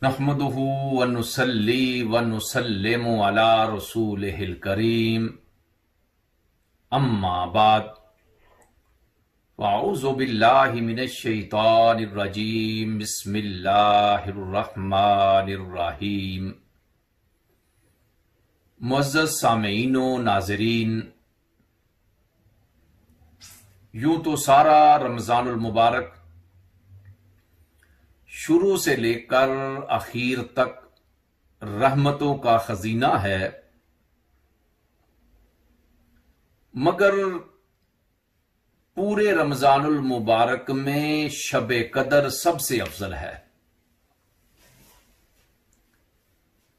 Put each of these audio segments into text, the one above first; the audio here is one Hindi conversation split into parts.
नहमदुहु व नुसल्ली व नुसल्लिमु अला रसूलिहिल करीम अम्मा बाद अऊज़ु बिल्लाहि मिनश शैतानिर रजीम बिस्मिल्लाहिर रहमानिर रहीम। मुअज़्ज़ज़ सामीईन व नाज़रीन, यूं तो सारा रमज़ानुल मुबारक शुरू से लेकर आखिर तक रहमतों का खजीना है, मगर पूरे रमजानुल मुबारक में शबे कदर सबसे अफजल है।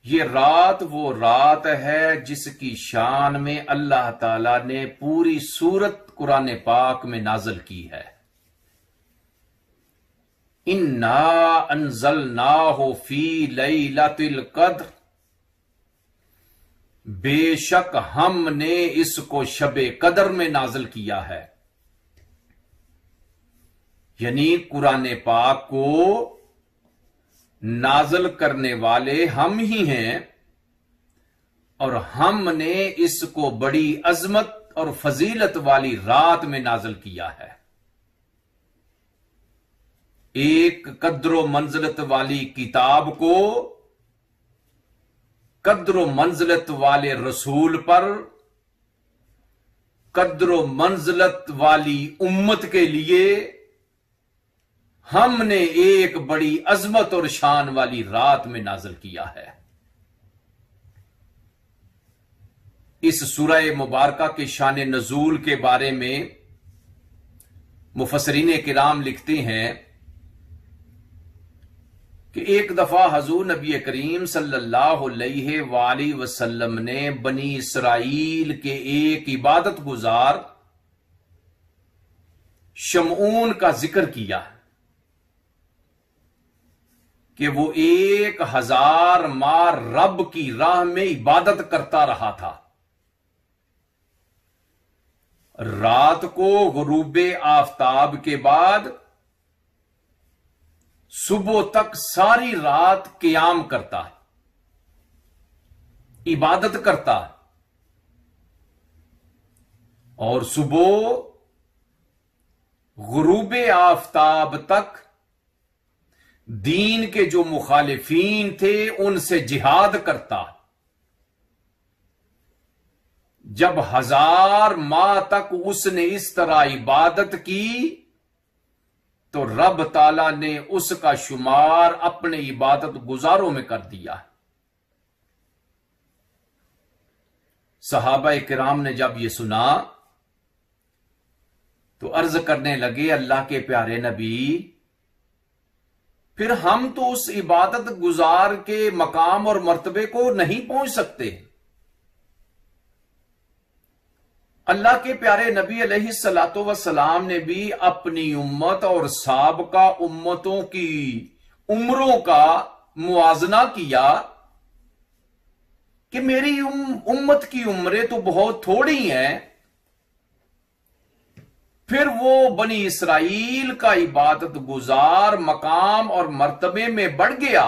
ये रात वो रात है जिसकी शान में अल्लाह ताला ने पूरी सूरत कुरान पाक में नाज़िल की है। इन्ना अंज़लनाहु फी लैलतिल क़द्र, बेशक हमने इसको शबे कदर में नाज़िल किया है। यानी कुरान पाक को नाज़िल करने वाले हम ही हैं और हमने इसको बड़ी अजमत और फजीलत वाली रात में नाज़िल किया है। एक कद्रो मंजिलत वाली किताब को कद्रो मंजिलत वाले रसूल पर, कद्रो मंजिलत वाली उम्मत के लिए हमने एक बड़ी अजमत और शान वाली रात में नाज़िल किया है। इस सूरह मुबारका के शान नज़ूल के बारे में मुफस्सिरीन किराम लिखते हैं कि एक दफा हजूर नबी करीम सल्लल्लाहु अलैहि वसल्लम ने बनी इसराइल के एक इबादत गुजार शमऊन का जिक्र किया कि वो 1000 माह रब की राह में इबादत करता रहा था। रात को गुरूबे आफताब के बाद सुबह तक सारी रात क़ियाम करता, इबादत करता, और सुबह गुरूबे आफताब तक दीन के जो मुखालिफीन थे उनसे जिहाद करता। जब 1000 माह तक उसने इस तरह इबादत की तो रब ताला ने उसका शुमार अपने इबादत गुजारों में कर दिया। सहाबा किराम ने जब ये सुना तो अर्ज करने लगे, अल्लाह के प्यारे नबी, फिर हम तो उस इबादत गुजार के मकाम और मर्तबे को नहीं पहुंच सकते। अल्लाह के प्यारे नबी अलैहिस्सलातु वस्सलाम ने भी अपनी उम्मत और साबका उम्मतों की उम्रों का मुआजना किया कि मेरी उम्मत की उम्रें तो बहुत थोड़ी हैं। फिर वो बनी इसराइल का इबादत गुजार मकाम और मर्तबे में बढ़ गया।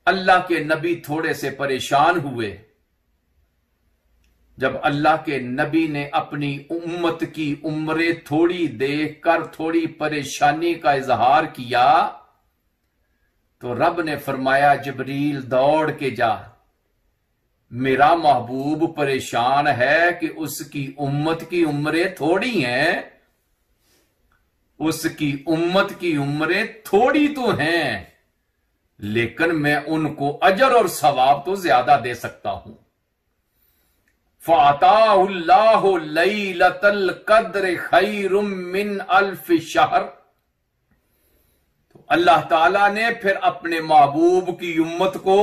अल्लाह के नबी थोड़े से परेशान हुए जब अल्लाह के नबी ने अपनी उम्मत की उम्रें थोड़ी देखकर थोड़ी परेशानी का इजहार किया तो रब ने फरमाया, जिब्रील दौड़ के जा, मेरा महबूब परेशान है कि उसकी उम्मत की उम्रें थोड़ी हैं, उसकी उम्मत की उम्रें थोड़ी तो हैं, लेकिन मैं उनको अजर और सवाब तो ज्यादा दे सकता हूं। फ़अताहुल्लाहु लैलतल क़द्र खैरुम मिन अल्फ शहर। तो अल्लाह ताला ने फिर अपने महबूब की उम्मत को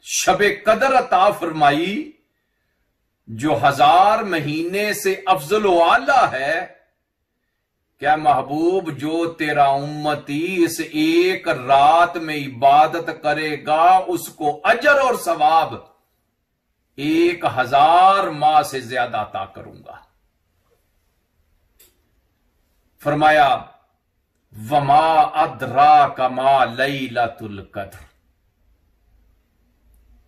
शबे कदर अता फरमाई जो 1000 महीने से अफजल व आला है। क्या महबूब, जो तेरा उम्मती इस एक रात में इबादत करेगा उसको अजर और सवाब 1000 माह से ज्यादा अता करूंगा। फरमाया वमा अदरा कमा लैलतुल कद्र,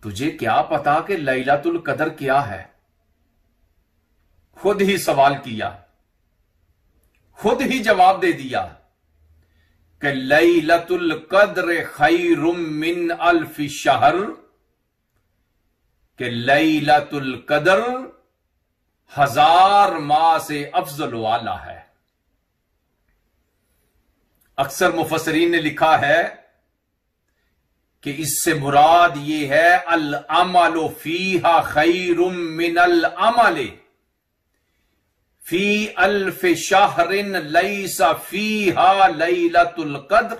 तुझे क्या पता कि लैलतुल कद्र क्या है? खुद ही सवाल किया, खुद ही जवाब दे दिया कि लैलतुल कद्र खैरुम मिन अल्फ शहर, कि लैलतुल कद्र 1000 माह से अफजल वाला है। अक्सर मुफस्सरीन ने लिखा है कि इससे मुराद ये है अल अमलो फीहा खैरुम मिनल अमले फी अल्फ शहरिन लैसा फीहा लैलतुल कद्र।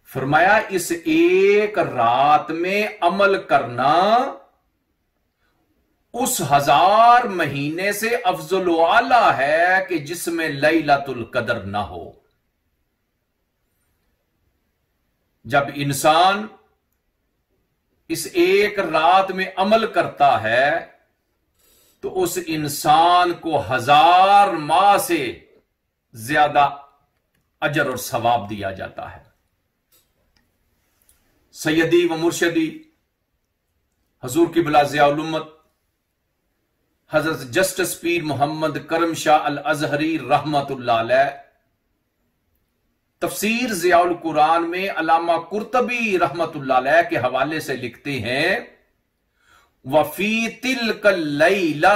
फरमाया इस एक रात में अमल करना उस 1000 महीने से अफजल वाला है कि जिसमें लैलतुल कद्र ना हो। जब इंसान इस एक रात में अमल करता है तो उस इंसान को 1000 माह से ज्यादा अजर और सवाब दिया जाता है। सैयदी व मुर्शदी हजूर किबला ज़ियाउल उम्मत हजरत जस्टिस पीर मोहम्मद करम शाह अल अजहरी रहमतुल्लाह अलैह तफसीर ज़ियाउल कुरान में अल्लामा कुर्तबी रहमतुल्लाह अलैह के हवाले से लिखते हैं, वफी तिलकल लैला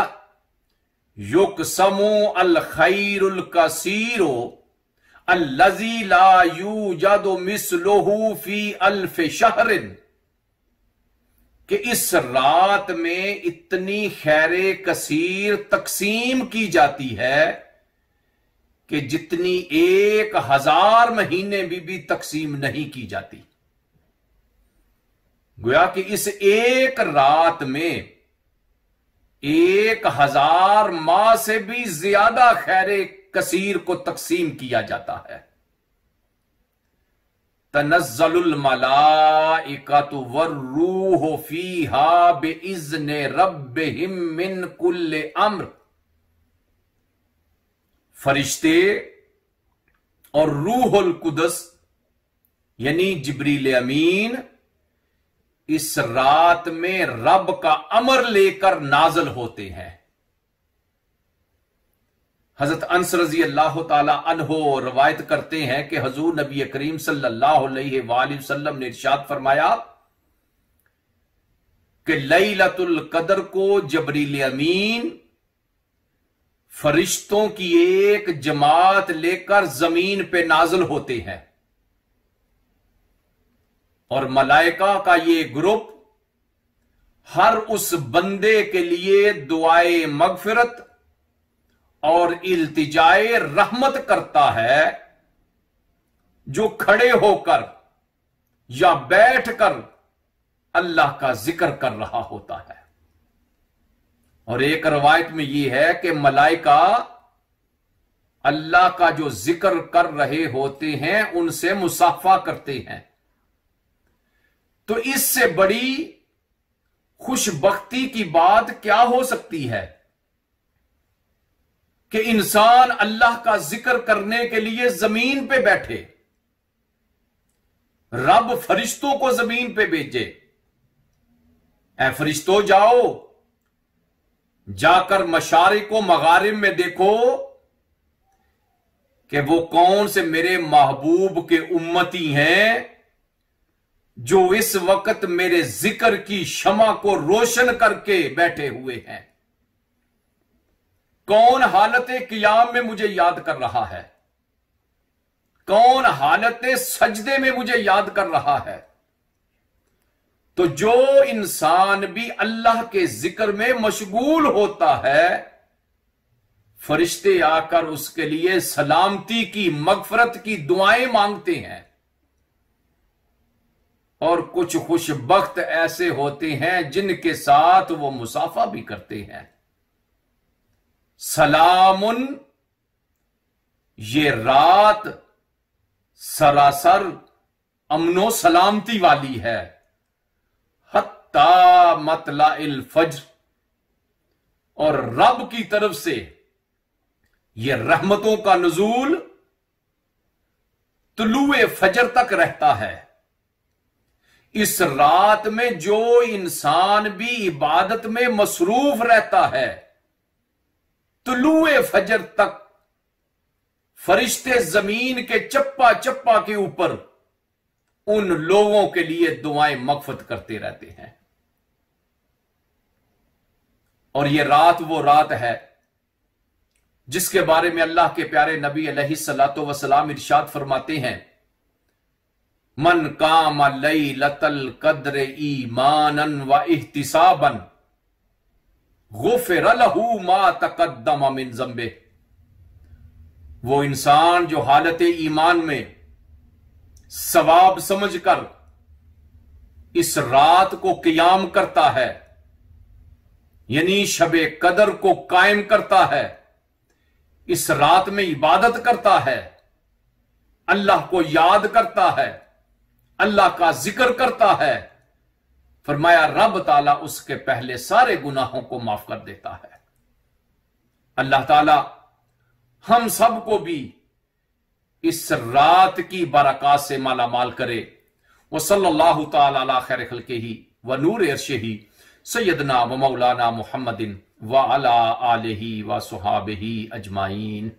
युक़समु अल खैरुल कसीरो अल्लज़ी ला यूजदु मिस्लुहु फी अल्फ शहरिन, कि इस रात में इतनी खैरे कसीर तकसीम की जाती है कि जितनी 1000 महीने भी तकसीम नहीं की जाती। गोया कि इस एक रात में 1000 माह से भी ज्यादा खैरे कसीर को तकसीम किया जाता है। तनज़्ज़लुल मलाइकतु वर्रूहु फीहा बिइज़्नि रब्बिहिम मिन कुल्लि अम्र, फरिश्ते और रूहुल कुदस यानी जिब्रील अमीन इस रात में रब का अमर लेकर नाजल होते हैं। हजरत अनस रजी अल्लाह ताला अन्हो रवायत करते हैं कि हजूर नबी करीम सल्लल्लाहु अलैहि वसल्लम ने इरशाद फरमाया कि लैलतुल कद्र को जिब्रील अमीन फरिश्तों की एक जमात लेकर जमीन पे नाजिल होते हैं और मलाइका का ये ग्रुप हर उस बंदे के लिए दुआए मगफिरत और इल्तिजाए रहमत करता है जो खड़े होकर या बैठकर अल्लाह का जिक्र कर रहा होता है। और एक रवायत में यह है कि मलाइका अल्लाह का जो जिक्र कर रहे होते हैं उनसे मुसाफा करते हैं। तो इससे बड़ी खुशबख्ती की बात क्या हो सकती है कि इंसान अल्लाह का जिक्र करने के लिए जमीन पे बैठे, रब फरिश्तों को जमीन पे भेजे, ऐ फरिश्तों जाओ, जाकर मशारिक व मगारिब में देखो कि वो कौन से मेरे महबूब के उम्मती हैं जो इस वक्त मेरे जिक्र की शमा को रोशन करके बैठे हुए हैं। कौन हालत कियाम में मुझे याद कर रहा है, कौन हालत सजदे में मुझे याद कर रहा है। तो जो इंसान भी अल्लाह के जिक्र में मशगूल होता है, फरिश्ते आकर उसके लिए सलामती की मगफरत की दुआएं मांगते हैं। और कुछ खुशबख्त ऐसे होते हैं जिनके साथ वो मुसाफा भी करते हैं। सलामुन, ये रात सरासर अमनो सलामती वाली है, हत्ता मतलाइल फज्र, और रब की तरफ से ये रहमतों का नुज़ूल तुलुए फजर तक रहता है। इस रात में जो इंसान भी इबादत में मसरूफ रहता है, तुलुए फजर तक फरिश्ते जमीन के चप्पा चप्पा के ऊपर उन लोगों के लिए दुआएं मगफिरत करते रहते हैं। और यह रात वो रात है जिसके बारे में अल्लाह के प्यारे नबी अलैहिस्सलातु वस्सलाम इरशाद फरमाते हैं, मन कामा लैलतल कद्र ईमानन व इहतिसाबन गुफिर लहू मा तक़द्दम मिन ज़ंबे। वो इंसान जो हालत ईमान में सवाब समझकर इस रात को क़ियाम करता है, यानी शबे कदर को कायम करता है, इस रात में इबादत करता है, अल्लाह को याद करता है, अल्लाह का जिक्र करता है, फरमाया रब ताला उसके पहले सारे गुनाहों को माफ कर देता है। अल्लाह ताला हम सबको भी इस रात की बरकत से मालामाल करे। व सल्लल्लाहु ताला अला खैर खल्क़िही व नूर अर्शिही सय्यदना व मौलाना मुहम्मदिन व अला आलिही व सुहाबिही अजमाइन।